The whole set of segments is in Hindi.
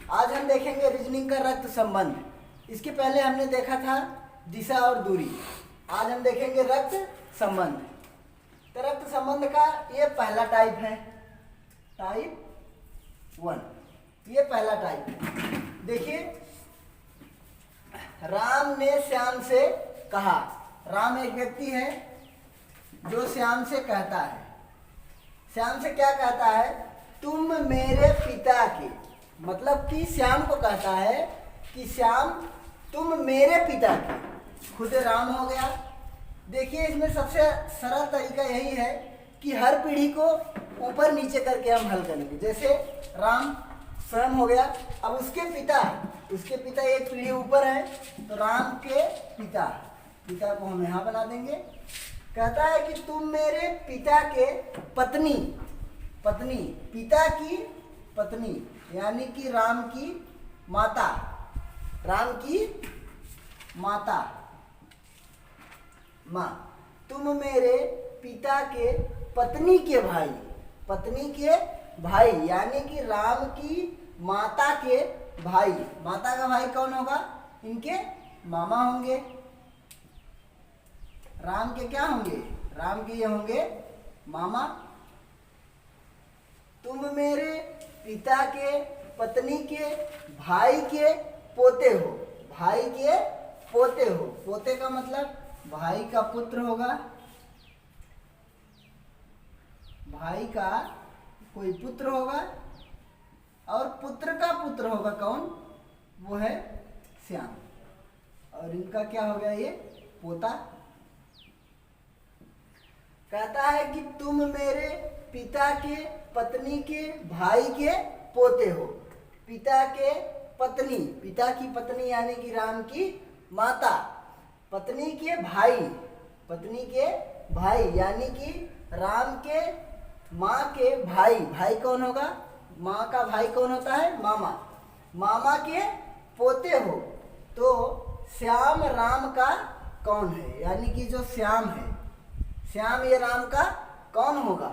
आज हम देखेंगे रीजनिंग का रक्त संबंध। इसके पहले हमने देखा था दिशा और दूरी। आज हम देखेंगे रक्त संबंध। तो रक्त संबंध का ये पहला टाइप है, टाइप 1। ये पहला टाइप है। देखिए, राम ने श्याम से कहा। राम एक व्यक्ति है जो श्याम से कहता है, श्याम से क्या कहता है? तुम मेरे पिता के, मतलब कि श्याम को कहता है कि श्याम तुम मेरे पिता के। खुद राम हो गया। देखिए, इसमें सबसे सरल तरीका यही है कि हर पीढ़ी को ऊपर नीचे करके हम हल करेंगे। जैसे राम स्वयं हो गया, अब उसके पिता एक पीढ़ी ऊपर है, तो राम के पिता को हम यहाँ बना देंगे। कहता है कि तुम मेरे पिता के पत्नी, पिता की पत्नी यानी कि राम की माता, माँ, तुम मेरे पिता के पत्नी के भाई यानी कि राम की माता के भाई। माता का भाई कौन होगा? इनके मामा होंगे। राम के क्या होंगे? राम के ये होंगे मामा। तुम मेरे पिता के पत्नी के भाई के पोते हो। पोते का मतलब भाई का पुत्र होगा। भाई का कोई पुत्र होगा और पुत्र का पुत्र होगा कौन? वो है श्याम। और इनका क्या हो गया? ये पोता। कहता है कि तुम मेरे पिता के पत्नी के भाई के पोते हो। पिता की पत्नी यानी कि राम की माता, पत्नी के भाई यानी कि राम के माँ के भाई कौन होगा? माँ का भाई कौन होता है? मामा के पोते हो। तो श्याम राम का कौन है? यानी कि जो श्याम है, श्याम ये राम का कौन होगा?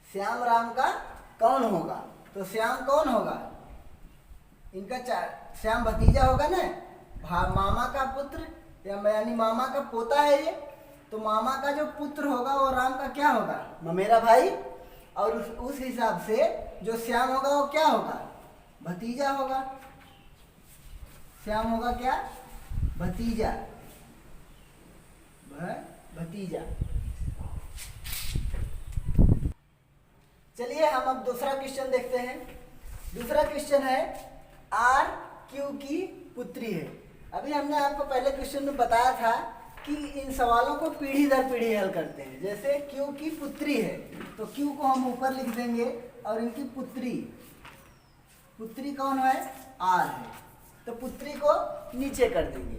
श्याम राम का कौन होगा? तो श्याम कौन होगा? इनका श्याम भतीजा होगा ना, मामा का पुत्र यानी मामा का पोता है ये। तो मामा का जो पुत्र होगा वो राम का क्या होगा? ममेरा भाई। और उस हिसाब से जो श्याम होगा वो क्या होगा? भतीजा होगा। श्याम होगा क्या? भतीजा। चलिए हम अब दूसरा क्वेश्चन देखते हैं। दूसरा क्वेश्चन है आर क्यू की पुत्री है। अभी हमने आपको पहले क्वेश्चन में बताया था कि इन सवालों को पीढ़ी दर पीढ़ी हल करते हैं। जैसे क्यू की पुत्री है तो क्यू को हम ऊपर लिख देंगे और इनकी पुत्री कौन है? आर है, तो पुत्री को नीचे कर देंगे।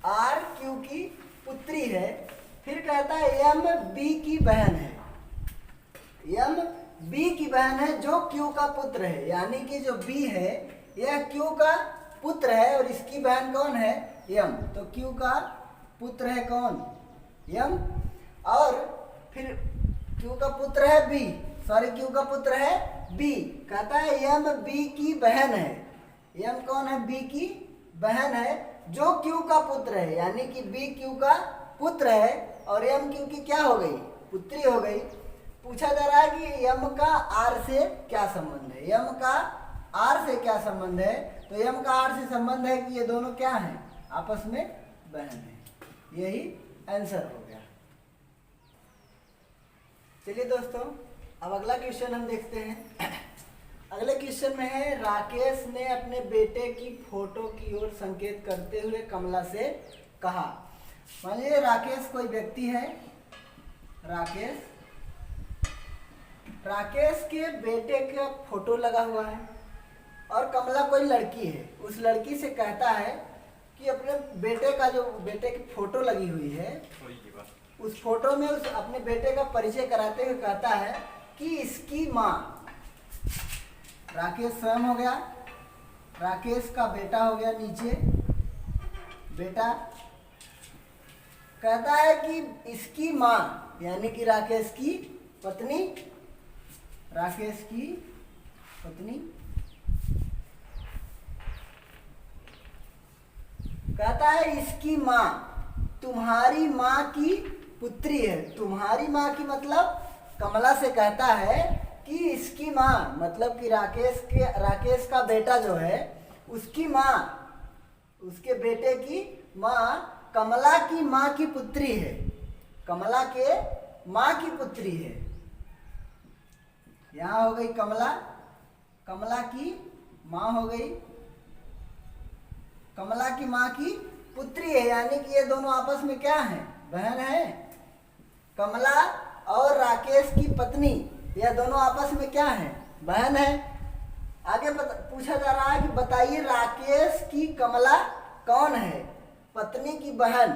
आर क्यू की पुत्री है। फिर कहता है एम बी की बहन है, जो क्यू का पुत्र है। यानी कि जो बी है यह क्यू का पुत्र है और इसकी बहन कौन है? एम। तो क्यू का पुत्र है कौन? एम। और फिर क्यू का पुत्र है बी। कहता है एम बी की बहन है। एम कौन है? बी की बहन है जो क्यू का पुत्र है। यानी कि बी क्यू का पुत्र है और एम क्यू की क्या हो गई? पुत्री हो गई। पूछा जा रहा है कि एम का आर से क्या संबंध है? एम का आर से क्या संबंध है? तो एम का आर से संबंध है कि ये दोनों क्या हैं? आपस में बहन है। यही आंसर हो गया। चलिए दोस्तों, अब अगला क्वेश्चन हम देखते हैं। अगले क्वेश्चन में है राकेश ने अपने बेटे की फोटो की ओर संकेत करते हुए कमला से कहा। मान लीजिए राकेश कोई व्यक्ति है। राकेश के बेटे का फोटो लगा हुआ है और कमला कोई लड़की है। उस लड़की से कहता है कि अपने बेटे की फोटो लगी हुई है, उस फोटो में उस अपने बेटे का परिचय कराते हुए कहता है कि इसकी माँ, राकेश स्वयं हो गया, राकेश का बेटा हो गया नीचे, बेटा कहता है कि इसकी माँ यानी कि राकेश की पत्नी कहता है इसकी माँ तुम्हारी माँ की पुत्री है। तुम्हारी माँ की मतलब कमला से कहता है कि इसकी माँ मतलब कि राकेश का बेटा जो है उसकी माँ, उसके बेटे की माँ कमला की माँ की पुत्री है, कमला के माँ की पुत्री है। यहाँ हो गई कमला, कमला की माँ हो गई, कमला की माँ की पुत्री है, यानी कि ये दोनों आपस में क्या है, बहन है। कमला और राकेश की पत्नी, यह दोनों आपस में क्या है, बहन है। आगे पूछा जा रहा है कि बताइए राकेश की कमला कौन है, पत्नी की बहन।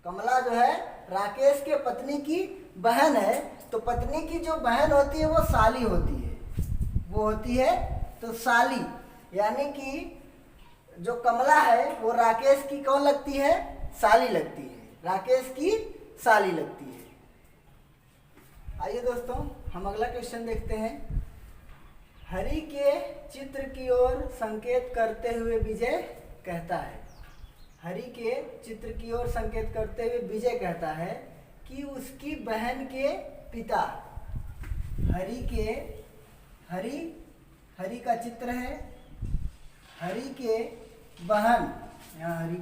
कमला जो है राकेश के पत्नी की बहन है, तो पत्नी की जो बहन होती है वो साली होती है, वो होती है तो साली, यानी कि जो कमला है वो राकेश की कौन लगती है, साली लगती है, राकेश की साली लगती है। आइए दोस्तों हम अगला क्वेश्चन देखते हैं। हरि के चित्र की ओर संकेत करते हुए विजय कहता है, हरि के चित्र की ओर संकेत करते हुए विजय कहता है कि उसकी बहन के पिता, हरि का चित्र है, हरि के बहन, यहाँ हरि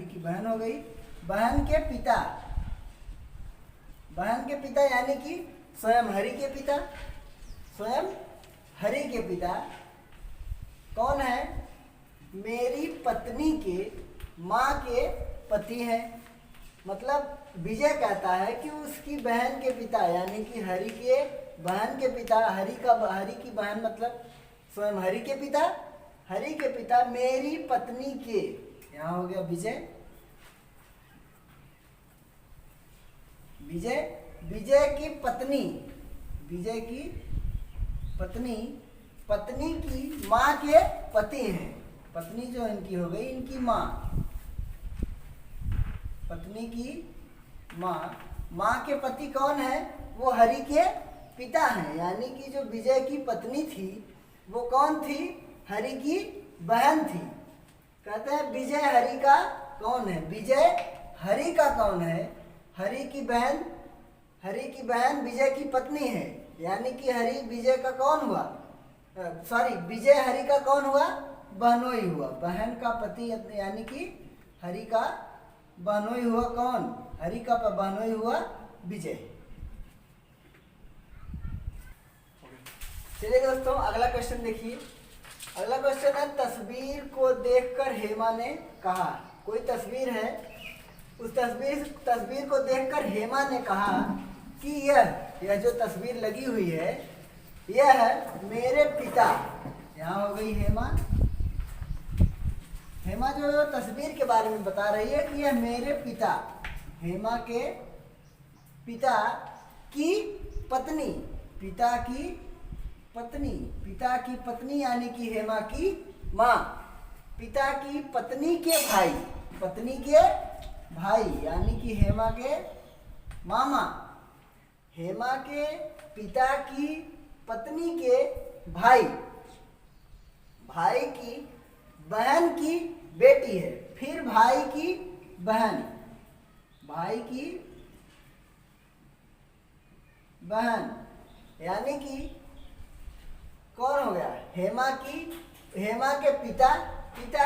की बहन हो गई, बहन के पिता, बहन के पिता यानी कि स्वयं हरि के पिता, स्वयं हरि के पिता कौन है, मेरी पत्नी के माँ के पति हैं। मतलब विजय कहता है कि उसकी बहन के पिता यानी कि हरि के बहन के पिता, हरि की बहन मतलब स्वयं हरि के पिता, हरि के पिता मेरी पत्नी के, यहाँ हो गया विजय, विजय की पत्नी, विजय की पत्नी, पत्नी की माँ के पति हैं। पत्नी जो इनकी हो गई इनकी माँ, पत्नी की माँ, माँ के पति कौन है, वो हरि के पिता हैं, यानी कि जो विजय की पत्नी थी वो कौन थी, हरि की बहन थी। कहते हैं विजय हरि का कौन है, विजय हरि का कौन है, हरि की बहन विजय की पत्नी है, यानी कि हरि विजय का कौन हुआ, विजय हरि का कौन हुआ, बहनोई हुआ, बहन का पति यानी कि हरि का बहनोई हुआ कौन, हरि का बहनोई हुआ विजय। चलिए दोस्तों अगला क्वेश्चन देखिए। अगला क्वेश्चन है तस्वीर को देखकर हेमा ने कहा, कोई तस्वीर है, उस तस्वीर को देखकर हेमा ने कहा कि यह जो तस्वीर लगी हुई है यह मेरे पिता, यहाँ हो गई हेमा, हेमा जो तस्वीर के बारे में बता रही है कि यह मेरे पिता, हेमा के पिता की पत्नी, पिता की पत्नी यानी कि हेमा की माँ, पिता की पत्नी के भाई, पत्नी के भाई यानी कि हेमा के मामा, हेमा के पिता की पत्नी के भाई, भाई की बहन की बेटी है, फिर भाई की बहन, भाई की बहन यानी कि कौन हो गया, हेमा के पिता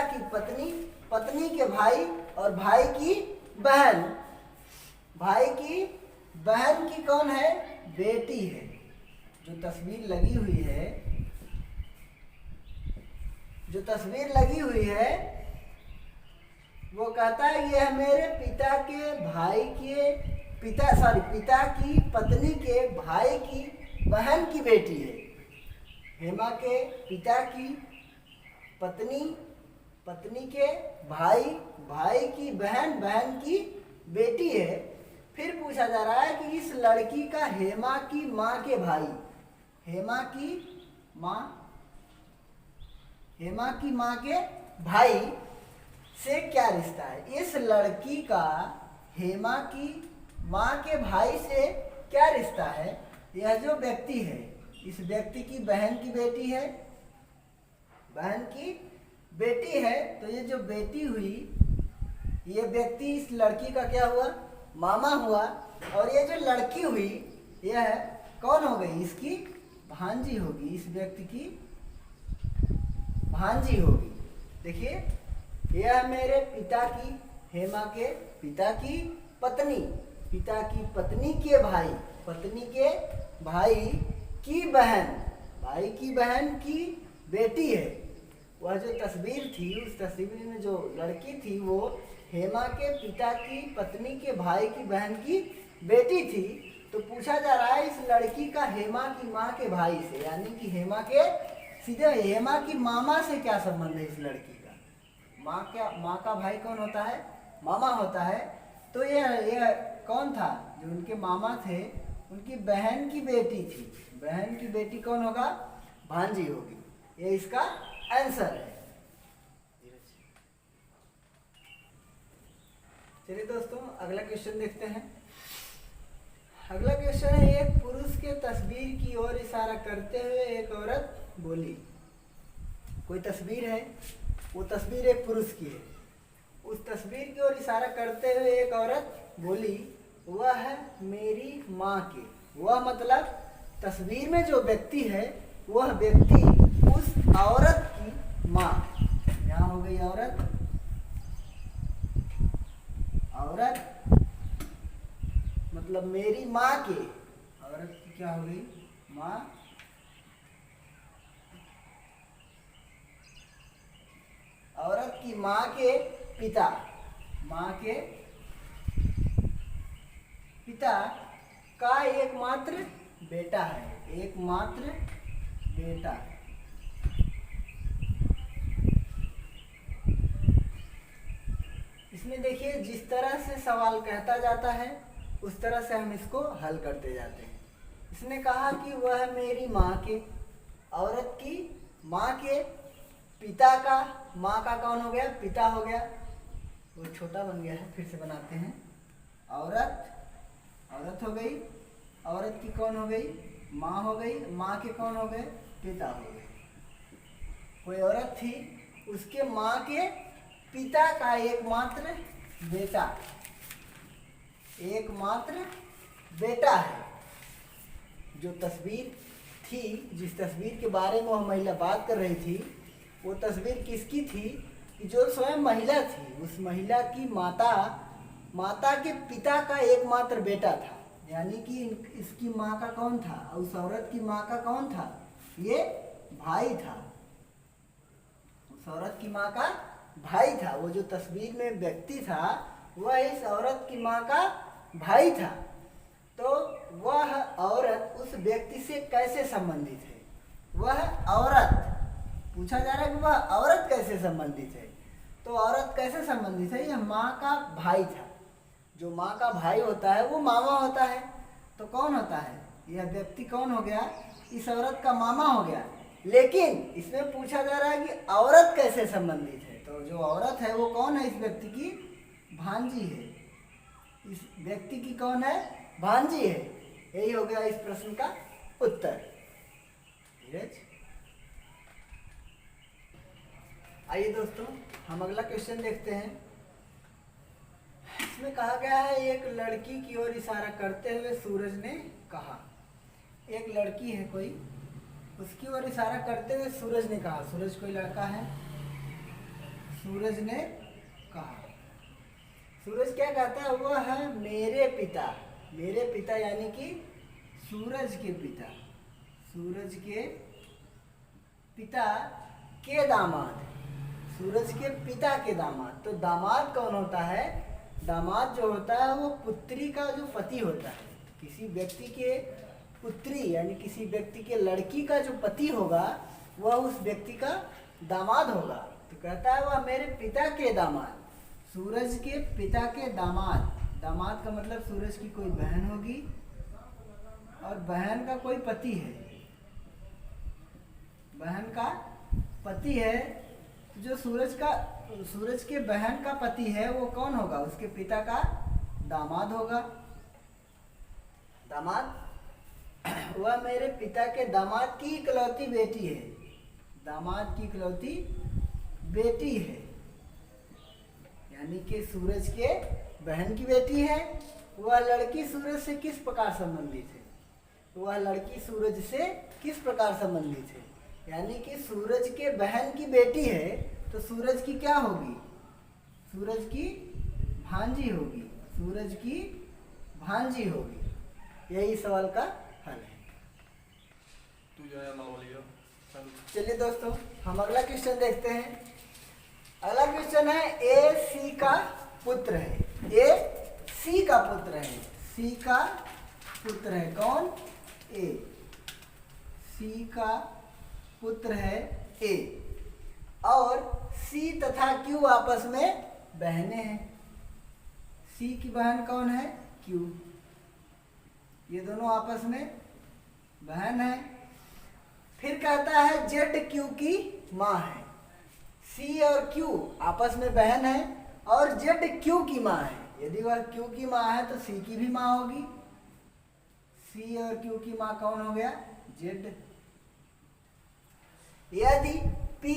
की पत्नी, पत्नी के भाई और भाई की बहन, भाई की बहन की कौन है, बेटी है। जो तस्वीर लगी हुई है वो कहता है यह मेरे पिता के भाई के पिता की पत्नी के भाई की बहन की बेटी है। हेमा के पिता की पत्नी के भाई की बहन की बेटी है। फिर पूछा जा रहा है कि इस लड़की का हेमा की माँ के भाई, हेमा की माँ के भाई से क्या रिश्ता है, इस लड़की का हेमा की माँ के भाई से क्या रिश्ता है। यह जो व्यक्ति है इस व्यक्ति की बहन की बेटी है, तो ये जो बेटी हुई ये व्यक्ति इस लड़की का क्या हुआ, मामा हुआ। और ये जो लड़की हुई यह कौन हो गई, इसकी भांजी होगी, इस व्यक्ति की भांजी होगी। देखिए यह मेरे पिता की, हेमा के पिता की पत्नी, पिता की पत्नी के भाई, पत्नी के भाई की बहन, भाई की बहन की बेटी है। वह जो तस्वीर थी, उस तस्वीर में जो लड़की थी वो हेमा के पिता की पत्नी के भाई की बहन की बेटी थी। तो पूछा जा रहा है इस लड़की का हेमा की माँ के भाई से, यानी कि हेमा के सीधे हेमा की मामा से क्या संबंध है इस लड़की का। माँ का भाई कौन होता है, मामा होता है। तो यह कौन था, जो उनके मामा थे उनकी बहन की बेटी थी। बहन की बेटी कौन होगा, भांजी होगी। ये इसका आंसर है। चलिए दोस्तों अगला क्वेश्चन देखते हैं। अगला क्वेश्चन है, एक पुरुष के तस्वीर की ओर इशारा करते हुए एक औरत बोली। कोई तस्वीर है, वो तस्वीर एक पुरुष की है, उस तस्वीर की ओर इशारा करते हुए एक औरत बोली, वह है मेरी माँ के। वह मतलब तस्वीर में जो व्यक्ति है वह व्यक्ति उस औरत की माँ, यहाँ हो गई औरत, औरत मतलब मेरी माँ के, औरत की क्या हो गई, माँ, औरत की माँ के पिता, माँ के पिता का एकमात्र बेटा है, एकमात्र बेटा। इसमें देखिए जिस तरह से सवाल कहता जाता है उस तरह से हम इसको हल करते जाते हैं। इसने कहा कि वह मेरी माँ के, औरत की माँ के पिता का, माँ का कौन हो गया, पिता हो गया, वो छोटा बन गया है, फिर से बनाते हैं। औरत, औरत हो गई, औरत की कौन हो गई, माँ हो गई, माँ के कौन हो गए, पिता हो गए। कोई औरत थी, उसके माँ के पिता का एकमात्र बेटा, एकमात्र बेटा है। जो तस्वीर थी, जिस तस्वीर के बारे में वह महिला बात कर रही थी, वो तस्वीर किसकी थी, कि जो स्वयं महिला थी, उस महिला की माता के पिता का एकमात्र बेटा था। यानी कि इसकी माँ का कौन था, उस औरत की माँ का कौन था, ये भाई था, उस औरत की माँ का भाई था। वो जो तस्वीर में व्यक्ति था वह इस औरत की माँ का भाई था। तो वह औरत उस व्यक्ति से कैसे संबंधित है, वह औरत, पूछा जा रहा है कि वह औरत कैसे संबंधित है। तो औरत कैसे संबंधित है, यह माँ का भाई था। जो माँ का भाई होता है वो मामा होता है। तो कौन होता है, यह व्यक्ति कौन हो गया, इस औरत का मामा हो गया। लेकिन इसमें पूछा जा रहा है कि औरत कैसे संबंधित है। तो जो औरत है वो कौन है, इस व्यक्ति की भांजी है। इस व्यक्ति की कौन है, भांजी है। यही हो गया इस प्रश्न का उत्तर। धीरज। आइए दोस्तों हम अगला क्वेश्चन देखते हैं। इसमें कहा गया है, एक लड़की की ओर इशारा करते हुए सूरज ने कहा। एक लड़की है कोई, उसकी ओर इशारा करते हुए सूरज ने कहा। सूरज कोई लड़का है, सूरज ने कहा। सूरज क्या कहता है, वह है मेरे पिता, मेरे पिता यानी कि सूरज के पिता, सूरज के पिता के दामाद, सूरज के पिता के दामाद। तो दामाद कौन होता है, दामाद जो होता है वो पुत्री का जो पति होता है। किसी व्यक्ति के पुत्री यानी किसी व्यक्ति के लड़की का जो पति होगा वह उस व्यक्ति का दामाद होगा। तो कहता है वह मेरे पिता के दामाद, सूरज के पिता के दामाद। दामाद का मतलब सूरज की कोई बहन होगी और बहन का कोई पति है, बहन का पति है। जो सूरज के बहन का पति है वो कौन होगा, उसके पिता का दामाद होगा। दामाद, वह मेरे पिता के दामाद की इकलौती बेटी है, दामाद की इकलौती बेटी है। यानी कि सूरज के बहन की बेटी है। वह लड़की सूरज से किस प्रकार संबंधित है? वह लड़की सूरज से किस प्रकार संबंधित है? यानी कि सूरज के बहन की बेटी है तो सूरज की क्या होगी? सूरज की भांजी होगी। सूरज की भांजी होगी। यही सवाल का हल है। चलिए दोस्तों, हम अगला क्वेश्चन देखते हैं। अगला क्वेश्चन है, ए सी का पुत्र है। ए सी का पुत्र है। सी का पुत्र है कौन? ए। सी का पुत्र है ए, और सी तथा क्यू आपस में बहनें हैं। सी की बहन कौन है? क्यू। ये दोनों आपस में बहन है। फिर कहता है जेड क्यू की माँ है। सी और क्यू आपस में बहन है और जेड क्यू की माँ है। यदि वह क्यू की माँ है तो सी की भी माँ होगी। सी और क्यू की माँ कौन हो गया? जेड। यदि पी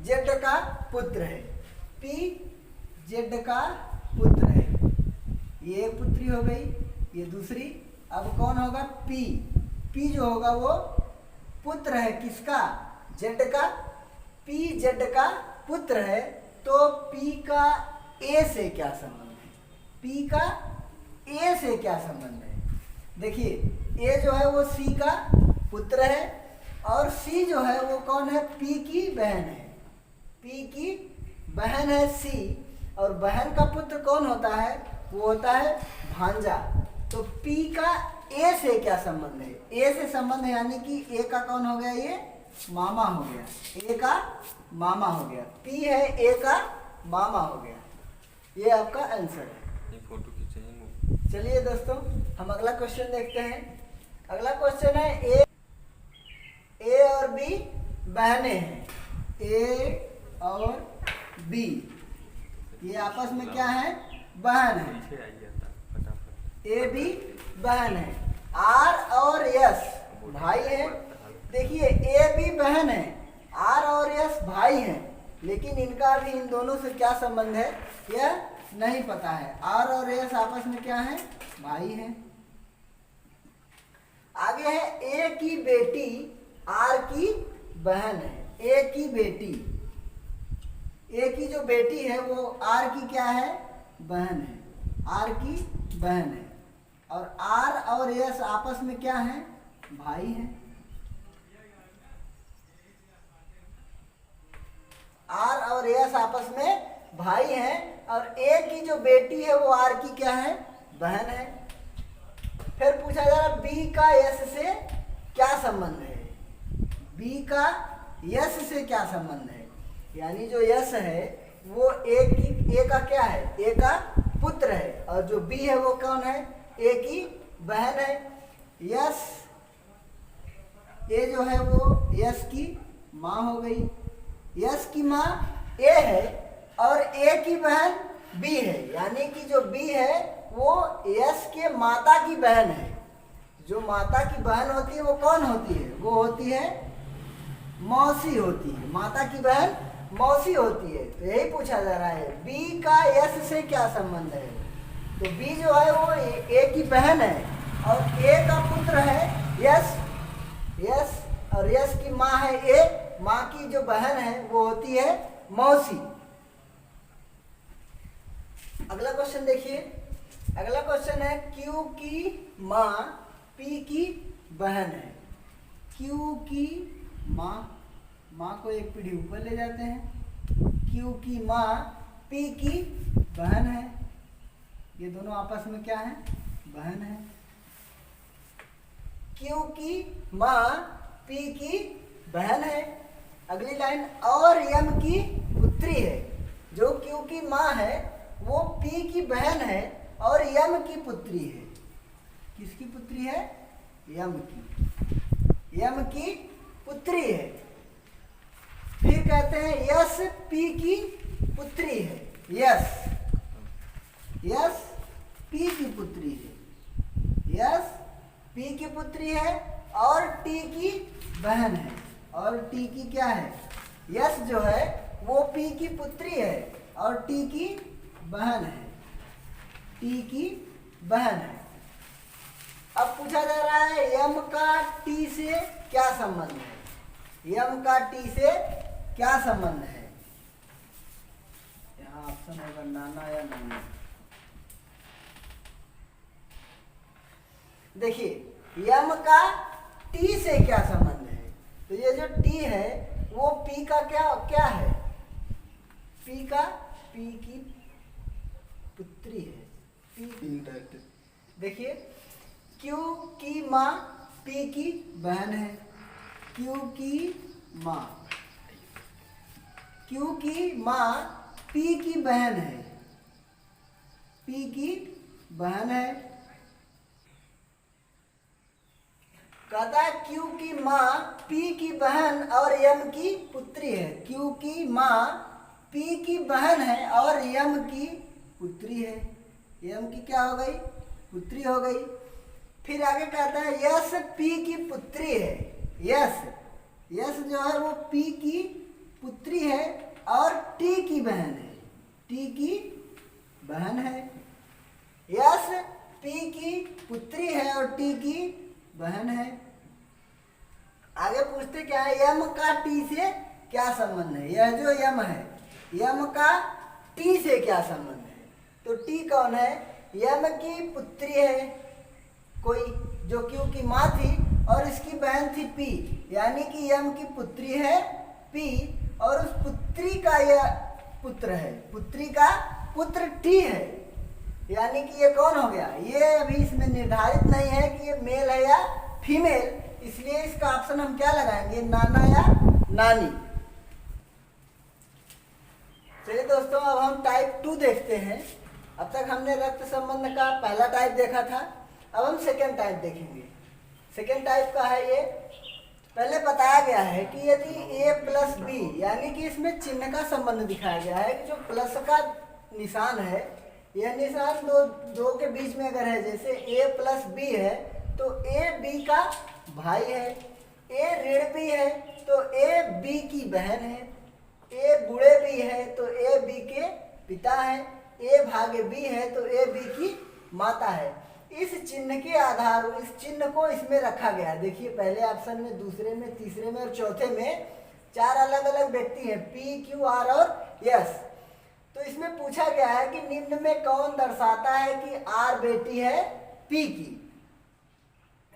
जेड का पुत्र है, पी जेड का पुत्र है, ये एक पुत्री हो गई, ये दूसरी। अब कौन होगा? पी। पी जो होगा वो पुत्र है किसका? जेड का। पी जेड का पुत्र है तो पी का ए से क्या संबंध है? पी का ए से क्या संबंध है? देखिए, ए जो है वो सी का पुत्र है और सी जो है वो कौन है? पी की बहन है। पी की बहन है सी, और बहन का पुत्र कौन होता है? वो होता है भांजा। तो पी का ए से क्या संबंध है? ए से संबंध है, यानी कि ए का कौन हो गया? ये मामा हो गया। ए का मामा हो गया। पी है ए का मामा हो गया। ये आपका आंसर है। फोटो खींचे। चलिए दोस्तों, हम अगला क्वेश्चन देखते हैं। अगला क्वेश्चन है, ए और बी बहनें हैं। ए और बी ये आपस में क्या है? बहन है। ए बी बहन है। आर और यस भाई है। देखिए, ए बी बहन है, आर और यस भाई हैं, लेकिन इनका भी इन दोनों से क्या संबंध है यह नहीं पता है। आर और यस आपस में क्या है? भाई हैं। आगे है, ए की बेटी आर की बहन है। ए की बेटी, ए की जो बेटी है वो आर की क्या है? बहन है। आर की बहन है, और आर और यस आपस में क्या है? भाई हैं। आर और यस आपस में भाई हैं, और ए की जो बेटी है वो आर की क्या है? बहन है। फिर पूछा जा रहा, बी का यस से क्या संबंध है? बी का यस से क्या संबंध है? यानी जो यस है वो ए का क्या है? ए का पुत्र है, और जो बी है वो कौन है? ए की बहन है। यस, ए जो है वो यस की माँ हो गई। यस की माँ ए है और ए की बहन बी है, यानी कि जो बी है वो यस के माता की बहन है। जो माता की बहन होती है वो कौन होती है? वो होती है मौसी होती है। माता की बहन मौसी होती है। तो यही पूछा जा रहा है, बी का यस से क्या संबंध है? तो बी जो है वो ए की बहन है और ए का पुत्र है यस। यस और यस की माँ है ए, माँ की जो बहन है वो होती है मौसी। अगला क्वेश्चन देखिए। अगला क्वेश्चन है, क्यू की माँ पी की बहन है। क्यू की माँ, माँ को एक पीढ़ी ऊपर ले जाते हैं। क्यू की माँ पी की बहन है। ये दोनों आपस में क्या है? बहन है। क्यू की माँ पी की बहन है। अगली लाइन, और यम की पुत्री है। जो क्यू की माँ है वो पी की बहन है और यम की पुत्री है। किसकी पुत्री है? यम की। यम की पुत्री है। फिर कहते हैं यस पी की पुत्री है। यस, यस पी की पुत्री है। यस पी की पुत्री है और टी की बहन है। और टी की क्या है? यस जो है वो पी की पुत्री है और टी की बहन है, टी की बहन है। अब पूछा जा रहा है यम का टी से क्या संबंध है, यम का टी से क्या संबंध है। यहाँ ऑप्शन होगा नाना या नानी। देखिए यम का टी से क्या संबंध है, तो ये जो टी है वो पी का क्या क्या है, पी की पुत्री है, पी। देखिए क्यू की माँ पी की बहन है, क्यू की माँ पी की बहन है, पी की बहन है। कहता है क्यू की माँ पी की बहन और यम की पुत्री है, क्यू की माँ पी की बहन है और यम की पुत्री है, यम की क्या हो गई, पुत्री हो गई। फिर आगे कहता है यस पी की पुत्री है, यस जो है वो पी की पुत्री है और टी की बहन है, टी की बहन है। यस पी की पुत्री है और टी की बहन है। आगे पूछते क्या है, यम का टी से क्या संबंध है, यह जो यम है यम का टी से क्या संबंध है। तो टी कौन है, यम की पुत्री है कोई, जो क्यू की माँ थी और इसकी बहन थी पी, यानी कि यम की पुत्री है पी और उस पुत्री का यह पुत्र है, पुत्री का पुत्र टी है, यानी कि ये कौन हो गया, ये अभी इसमें निर्धारित नहीं है कि ये मेल है या फीमेल, इसलिए इसका ऑप्शन हम क्या लगाएंगे, नाना या नानी। चलिए दोस्तों अब हम टाइप 2 देखते हैं। अब तक हमने रक्त संबंध का पहला टाइप देखा था, अब हम सेकेंड टाइप देखेंगे। सेकेंड टाइप का है ये, पहले बताया गया है कि यदि a प्लस बी, यानी कि इसमें चिन्ह का संबंध दिखाया गया है कि जो प्लस का निशान है, यह निशान दो के बीच में अगर है, जैसे a प्लस बी है तो a b का भाई है, a ऋण बी है तो a b की बहन है, a गुणे बी है तो a b के पिता है, a भागे b है तो a b की माता है। इस चिन्ह के आधार, इस चिन्ह को इसमें रखा गया। देखिए पहले ऑप्शन में, दूसरे में, तीसरे में और चौथे में 4 अलग अलग व्यक्ति हैं, पी क्यू आर और यस। तो इसमें पूछा गया है कि निम्न में कौन दर्शाता है कि आर बेटी है पी की।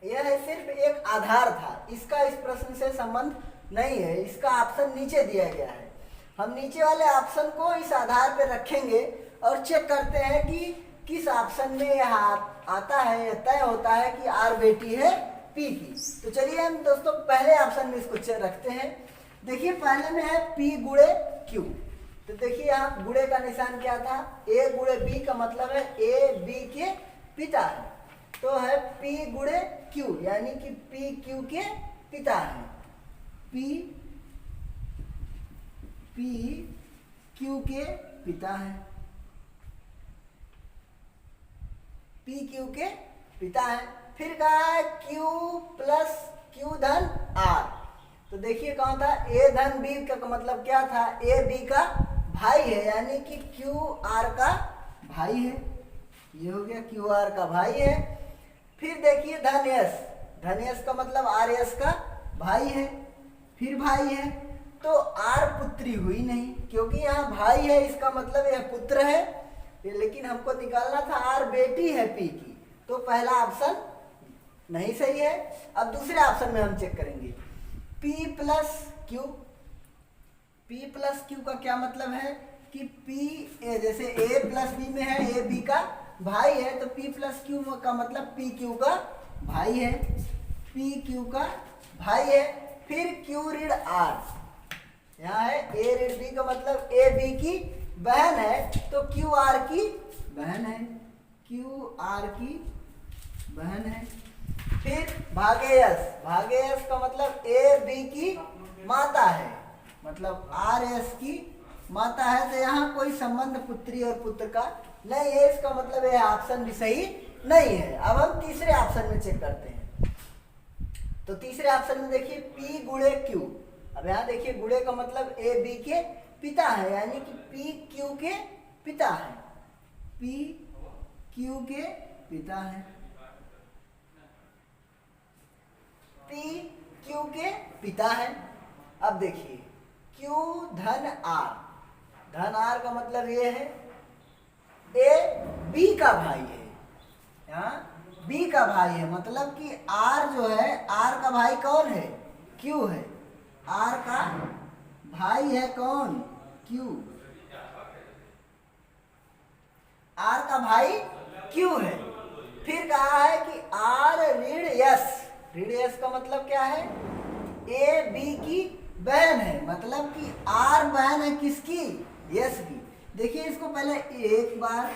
यह सिर्फ एक आधार था, इसका इस प्रश्न से संबंध नहीं है, इसका ऑप्शन नीचे दिया गया है। हम नीचे वाले ऑप्शन को इस आधार पर रखेंगे और चेक करते हैं कि किस ऑप्शन में यह आता है, तय होता है कि आर बेटी है पी की। तो चलिए हम दोस्तों पहले ऑप्शन में इसको रखते हैं। देखिए पहले में है पी गुणे क्यू, तो देखिए यहाँ गुणे का निशान क्या था, ए गुणे बी का मतलब है ए बी के पिता है, तो है पी गुणे क्यू, यानी कि पी क्यू के पिता है, पी क्यू के पिता है, पी क्यू के पिता है। फिर कहा है क्यू प्लस क्यू धन आर, तो देखिए कौन था, ए धन बी का मतलब क्या था, ए बी का भाई है, यानी कि क्यू आर का भाई है, ये हो गया क्यू आर का भाई है। फिर देखिए धन यस का मतलब आर यस का भाई है, फिर भाई है, तो आर पुत्री हुई नहीं, क्योंकि यहाँ भाई है इसका मतलब यह पुत्र है, लेकिन हमको निकालना था आर बेटी है पी की, तो पहला ऑप्शन नहीं सही है। अब दूसरे ऑप्शन में हम चेक करेंगे, P प्लस क्यू का क्या मतलब है कि P जैसे A प्लस बी में है, ए बी का भाई है, तो P प्लस क्यू का मतलब P क्यू का भाई है, P क्यू का भाई है। फिर Q ऋण R, यहाँ है A ऋण B का मतलब A B की बहन है, तो क्यू आर की बहन है, क्यू आर की बहन है। फिर भागे यस का मतलब ए बी की माता है, मतलब आर एस की माता है, तो यहाँ कोई संबंध पुत्री और पुत्र का नहीं है, इसका मतलब यह ऑप्शन भी सही नहीं है। अब हम तीसरे ऑप्शन में चेक करते हैं। तो तीसरे ऑप्शन में देखिए P गुणे Q, अब यहाँ देखिए गुणे का मतलब ए बी के पिता है, यानी कि P Q के पिता है, P Q के पिता है, P Q के पिता है। अब देखिए Q धन R, धन R का मतलब ये है A B का भाई है, यहाँ B का भाई है, मतलब कि R जो है, R का भाई कौन है? Q है। R का भाई है कौन? Q। R का भाई Q है। फिर कहा है कि R ऋण S, ऋण S का मतलब क्या है? A B की बहन है, मतलब कि R बहन है किसकी? S की। देखिए इसको पहले एक बार,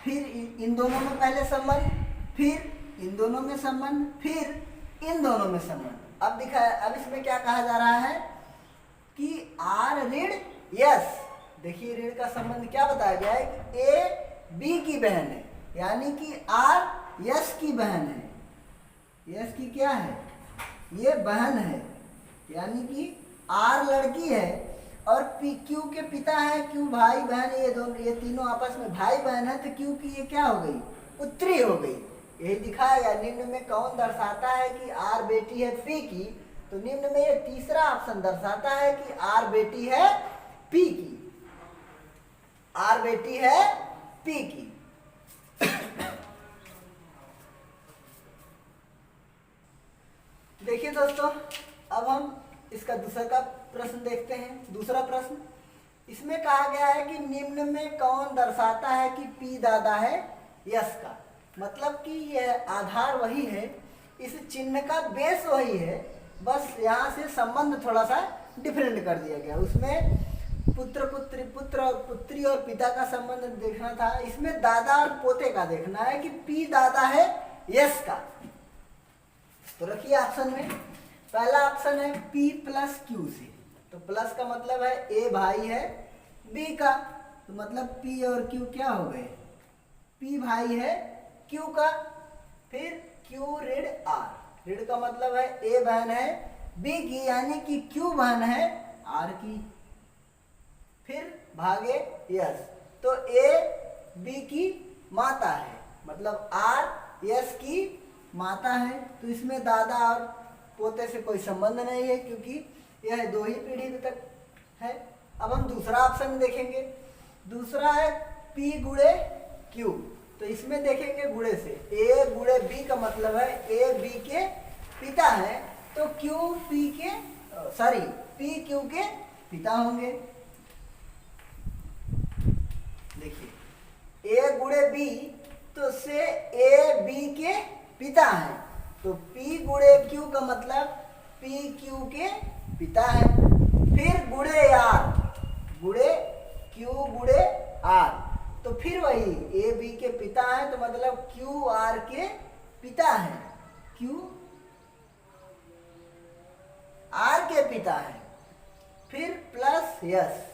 फिर इन दोनों में पहले संबंध, फिर इन दोनों में संबंध, फिर इन दोनों में संबंध। अब इसमें क्या कहा जा रहा है कि R ऋण S, देखिए ऋण का संबंध क्या बताया गया है कि A B की बहन है, यानी कि R S की बहन है। S की क्या है? ये बहन है, यानी कि R लड़की है और Q के पिता है, Q भाई बहन, ये तीनों आपस में भाई बहन है, तो Q की ये क्या हो गई? पुत्री हो गई। यही दिखाया गया। निम्न में कौन दर्शाता है कि R बेटी है P की? तो निम्न में ये तीसरा ऑप्शन दर्शाता है कि R बेटी है P की, R बेटी है P की। देखिए दोस्तों, अब हम इसका दूसरा का प्रश्न देखते हैं। दूसरा प्रश्न, इसमें कहा गया है कि निम्न में कौन दर्शाता है कि P दादा है यस का? मतलब कि यह आधार वही है, इस चिन्ह का बेस वही है, बस यहाँ से संबंध थोड़ा सा डिफरेंट कर दिया गया। उसमें पुत्र पुत्री, पुत्र और पुत्री और पिता का संबंध देखना था, इसमें दादा और पोते का देखना है कि P दादा है यस का। तो रखिए ऑप्शन में, पहला ऑप्शन है P प्लस Q से, तो प्लस का मतलब है A भाई है B का, तो मतलब P और Q क्या हो गए? P भाई है Q का। फिर Q ऋण R, ऋण का मतलब है A बहन है B की, यानी कि Q बहन है R की। फिर भागे यस, तो A B की माता है, मतलब R यस की माता है, तो इसमें दादा और पोते से कोई संबंध नहीं है, क्योंकि यह दो ही पीढ़ी तक है। अब हम दूसरा ऑप्शन देखेंगे। दूसरा है P गुणे Q, तो इसमें देखेंगे गुणे से, A गुणे B का मतलब है A B के पिता है, तो P Q के पिता होंगे। देखिए A गुणे B, तो से A B के पिता है, तो P गुणे Q का मतलब P Q के पिता है। फिर गुणे R, गुणे Q गुणे R, तो फिर वही A B के पिता है, तो मतलब Q R के पिता है, Q R के पिता है। फिर प्लस यस,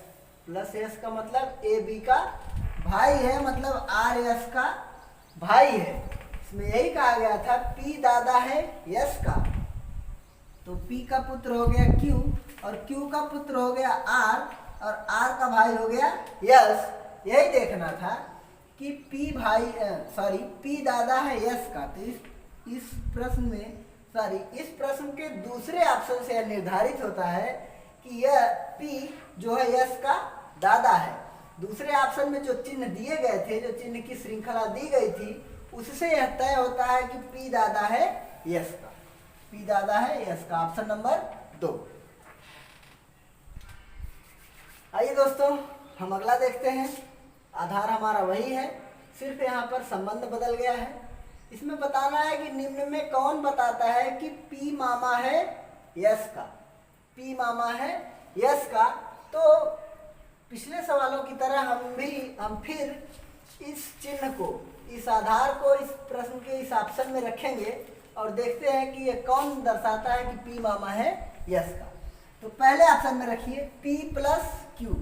प्लस यस का मतलब A B का भाई है, मतलब R यस का भाई है। इसमें यही कहा गया था P दादा है यस का, तो P का पुत्र हो गया Q और Q का पुत्र हो गया R और R का भाई हो गया यस। यही देखना था कि P दादा है यस का, तो इस प्रश्न में इस प्रश्न के दूसरे ऑप्शन से यह निर्धारित होता है कि यह P जो है यस का दादा है। दूसरे ऑप्शन में जो चिन्ह दिए गए थे, जो चिन्ह की श्रृंखला दी गई थी, उससे यह तय होता है कि P दादा है यस का, P दादा है यस का। Option number 2। आइए दोस्तों, हम अगला देखते हैं। आधार हमारा वही है, सिर्फ यहाँ पर संबंध बदल गया है। इसमें बताना है कि निम्न में कौन बताता है कि P मामा है यस का, P मामा है यस का। तो पिछले सवालों की तरह हम फिर इस चिन्ह को, इस आधार को इस प्रश्न के इस ऑप्शन में रखेंगे और देखते हैं कि ये कौन दर्शाता है कि P मामा है यस का। तो पहले ऑप्शन में रखिए P plus Q,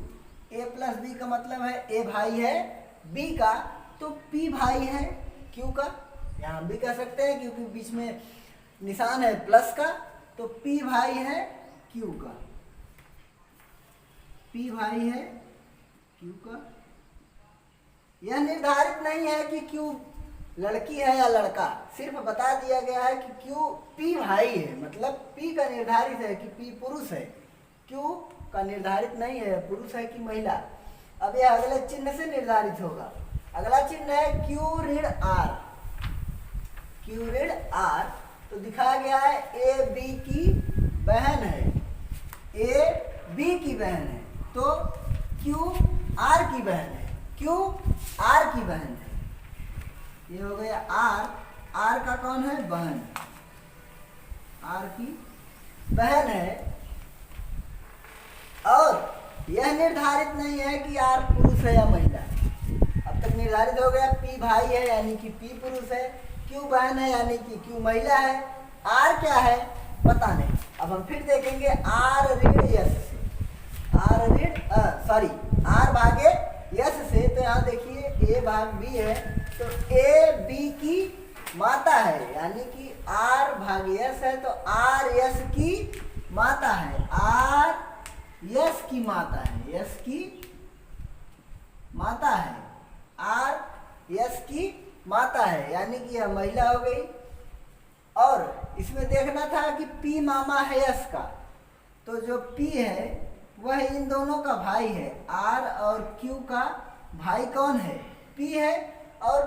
A plus B का मतलब है A भाई है B का, तो P भाई है Q का। यहाँ हम भी कह सकते हैं क्योंकि बीच में निशान है प्लस का, तो P भाई है Q का, P भाई है Q का। यह निर्धारित नहीं है कि क्यू लड़की है या लड़का, सिर्फ बता दिया गया है कि क्यू पी भाई है, मतलब पी का निर्धारित है कि पी पुरुष है, क्यू का निर्धारित नहीं है पुरुष है कि महिला। अब यह अगले चिन्ह से निर्धारित होगा। अगला चिन्ह है क्यू ऋण आर। क्यू ऋण आर तो दिखाया गया है ए बी की बहन है, ए बी की बहन है, तो क्यू आर की बहन है, क्यू आर की बहन है। ये हो गया आर, आर का कौन है? बहन, आर की बहन है। और यह निर्धारित नहीं है कि आर पुरुष है या महिला। अब तक निर्धारित हो गया पी भाई है यानी कि पी पुरुष है, क्यू बहन है यानी कि क्यू महिला है, आर क्या है पता नहीं। अब हम फिर देखेंगे आर ऋण यस से, आर ऋण आर भागे यस से, तो यहाँ देखिए ए भाग बी है, तो ए बी की माता है यानी कि आर भाग यस है, तो आर यस की माता है, आर यस की माता है, यस की माता है, आर यस की माता है, यानी कि यह महिला हो गई। और इसमें देखना था कि पी मामा है यस का, तो जो पी है वह इन दोनों का भाई है, आर और क्यू का भाई कौन है? पी है। और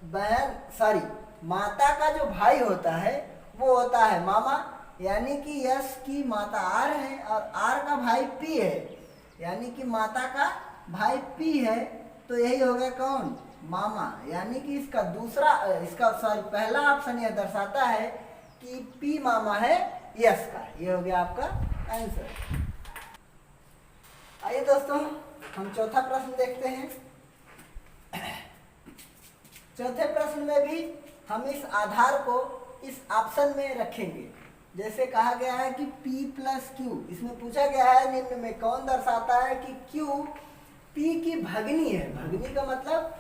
बहन माता का जो भाई होता है वो होता है मामा, यानी कि यस की माता आर है और आर का भाई पी है, यानी कि माता का भाई पी है, तो यही हो गया कौन? मामा। यानी कि इसका पहला ऑप्शन यह दर्शाता है कि पी मामा है यस का। ये हो गया आपका आंसर। आइए दोस्तों हम चौथा प्रश्न देखते हैं। चौथे प्रश्न में भी हम इस आधार को इस ऑप्शन में रखेंगे। जैसे कहा गया है कि P प्लस क्यू, इसमें पूछा गया है निम्न में कौन दर्शाता है कि Q P की भगिनी है। भगिनी का मतलब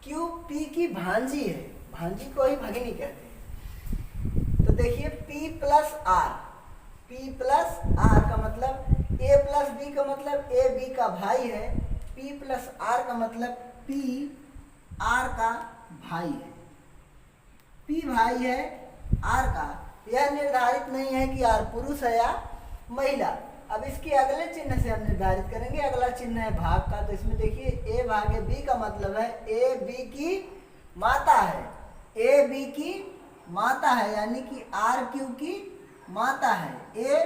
Q P की भांजी है, भांजी को ही भगिनी कहते हैं। तो देखिए P plus R, P plus R का मतलब A प्लस B का मतलब A B का भाई है, P प्लस R का मतलब P R का भाई है, P भाई है R का। यह निर्धारित नहीं है कि R पुरुष है या महिला। अब इसके अगले चिन्ह से हम निर्धारित करेंगे। अगला चिन्ह है भाग का, तो इसमें देखिए A भागे B का मतलब है A B की माता है, A B की माता है, यानी कि R Q की माता है। A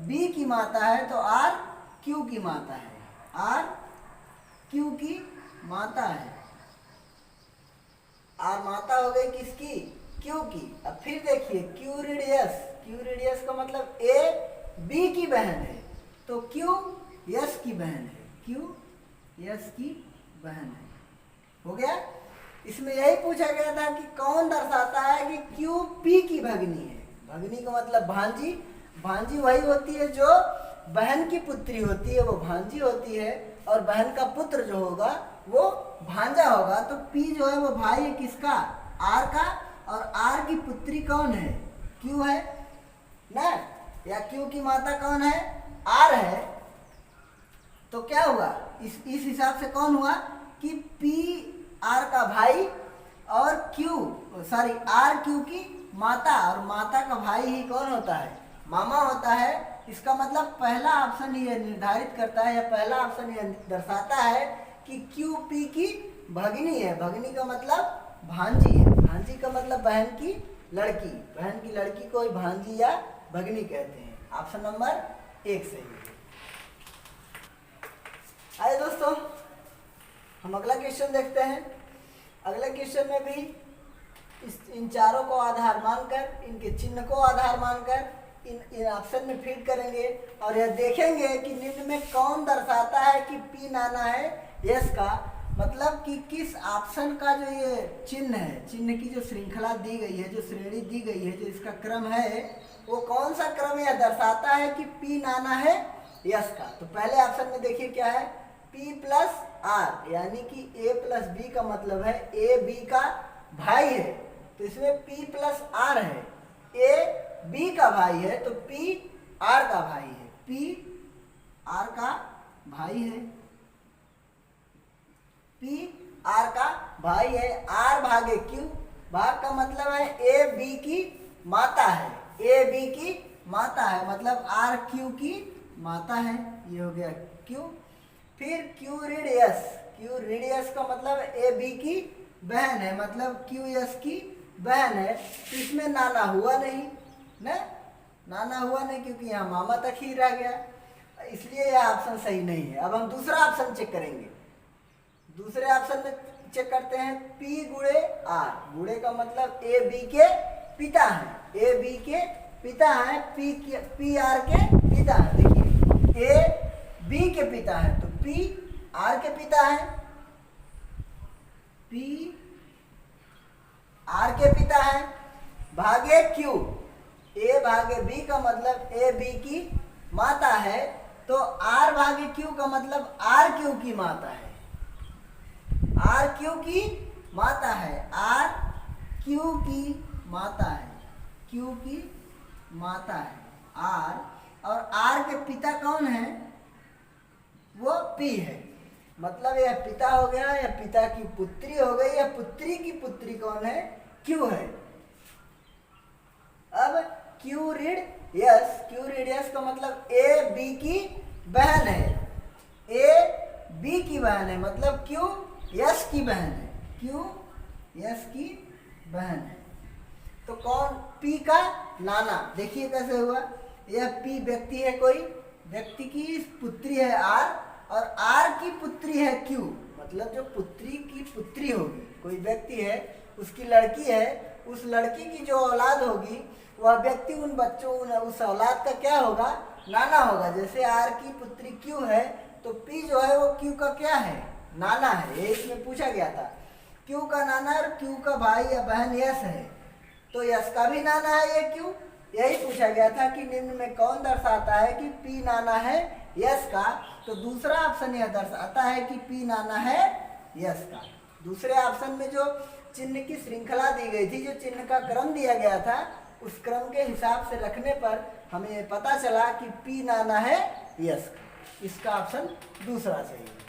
B की माता है तो R Q की माता है, R Q की माता है। R माता हो गई किसकी? Q की। अब फिर देखिए Q रेडियस, Q रेडियस का मतलब A B की बहन है, तो Q यस की बहन है, Q यस की बहन है। हो गया। इसमें यही पूछा गया था कि कौन दर्शाता है कि Q P की भगिनी है। भगिनी का मतलब भांजी, भांजी वही होती है जो बहन की पुत्री होती है, वो भांजी होती है, और बहन का पुत्र जो होगा वो भांजा होगा। तो P जो है वो भाई है किसका? R का, और R की पुत्री कौन है? Q है ना, या Q की माता कौन है? R है। तो क्या हुआ इस हिसाब से कौन हुआ कि P R का भाई और R Q की माता, और माता का भाई ही कौन होता है? मामा होता है। इसका मतलब पहला ऑप्शन ये निर्धारित करता है, या पहला ऑप्शन ये दर्शाता है कि Q P की भगिनी है। भगिनी का मतलब भांजी है, भांजी का मतलब बहन की लड़की, बहन की लड़की को ही भांजी या भगिनी कहते हैं। ऑप्शन नंबर 1 सही है। आइए दोस्तों हम अगला क्वेश्चन देखते हैं। अगले क्वेश्चन में भी इन चारों को आधार मानकर, इनके चिन्ह को आधार मानकर इन ऑप्शन में फिट करेंगे, और यह देखेंगे कि निम्न में कौन दर्शाता है कि P नाना है यस का। मतलब कि किस ऑप्शन का जो ये चिन्ह है, चिन्ह की जो श्रृंखला दी गई है, जो श्रेणी दी गई है, जो इसका क्रम है, वो कौन सा क्रम यह दर्शाता है कि P नाना है यस का। तो पहले ऑप्शन में देखिए क्या है, P प्लस R, यानी कि A प्लस B का मतलब है A B का भाई है, तो इसमें P प्लस R है, A B का भाई है तो P R का भाई है, P R का भाई है, P R का भाई है, आर भागे क्यू, भाग का मतलब है ए बी की माता है, ए बी की माता है, मतलब आर क्यू की माता है, ये हो गया क्यू। फिर Q read yes, Q read yes का मतलब ए बी की बहन है, मतलब क्यू यस की बहन है। तो इसमें नाना हुआ नहीं ना, नाना हुआ नहीं क्योंकि यहाँ मामा तक ही रह गया, इसलिए यह ऑप्शन सही नहीं है। अब हम दूसरा ऑप्शन चेक करेंगे। दूसरे ऑप्शन में चेक करते हैं पी गुणे आर, गुणे का मतलब ए बी के पिता हैं, ए बी के पिता हैं, पी आर के पिता हैं। देखिए ए बी के पिता हैं तो पी आर के पिता हैं, पी आर के पिता हैं, भागे क्यू, ए भागे बी का मतलब ए बी की माता है, तो आर भागे क्यू का मतलब आर क्यू की माता है, आर क्यू की माता है, आर क्यू की माता है, क्यू की माता है आर, और आर के पिता कौन है, वो पी है, मतलब यह पिता हो गया, या पिता की पुत्री हो गई, या पुत्री की पुत्री कौन है, क्यू है। अब Q read yes, Q read yes का मतलब ए बी की बहन है, ए बी की बहन है, मतलब क्यू यस की बहन है, क्यू यस की बहन है। तो कौन, पी का नाना, देखिए कैसे हुआ, यह पी व्यक्ति है, कोई व्यक्ति की पुत्री है आर, और आर की पुत्री है क्यू, मतलब जो पुत्री की पुत्री होगी, कोई व्यक्ति है उसकी लड़की है, उस लड़की की जो औलाद होगी वह व्यक्ति उन बच्चों उस औलाद का क्या होगा, नाना होगा। जैसे आर की पुत्री क्यू है तो पी जो है वो क्यू का क्या है, नाना है, ये इसमें पूछा गया था। क्यू का नाना और क्यू का भाई या बहन यस है, तो यस का भी नाना है ये क्यू, यही पूछा गया था कि निम्न में कौन दर्शाता है कि पी नाना है यस का, तो दूसरा ऑप्शन यह दर्शाता है कि पी नाना है यस का। दूसरे ऑप्शन में जो चिन्ह की श्रृंखला दी गई थी, जो चिन्ह का क्रम दिया गया था, उस क्रम के हिसाब से रखने पर हमें पता चला कि पी नाना है यस का, इसका ऑप्शन दूसरा सही है।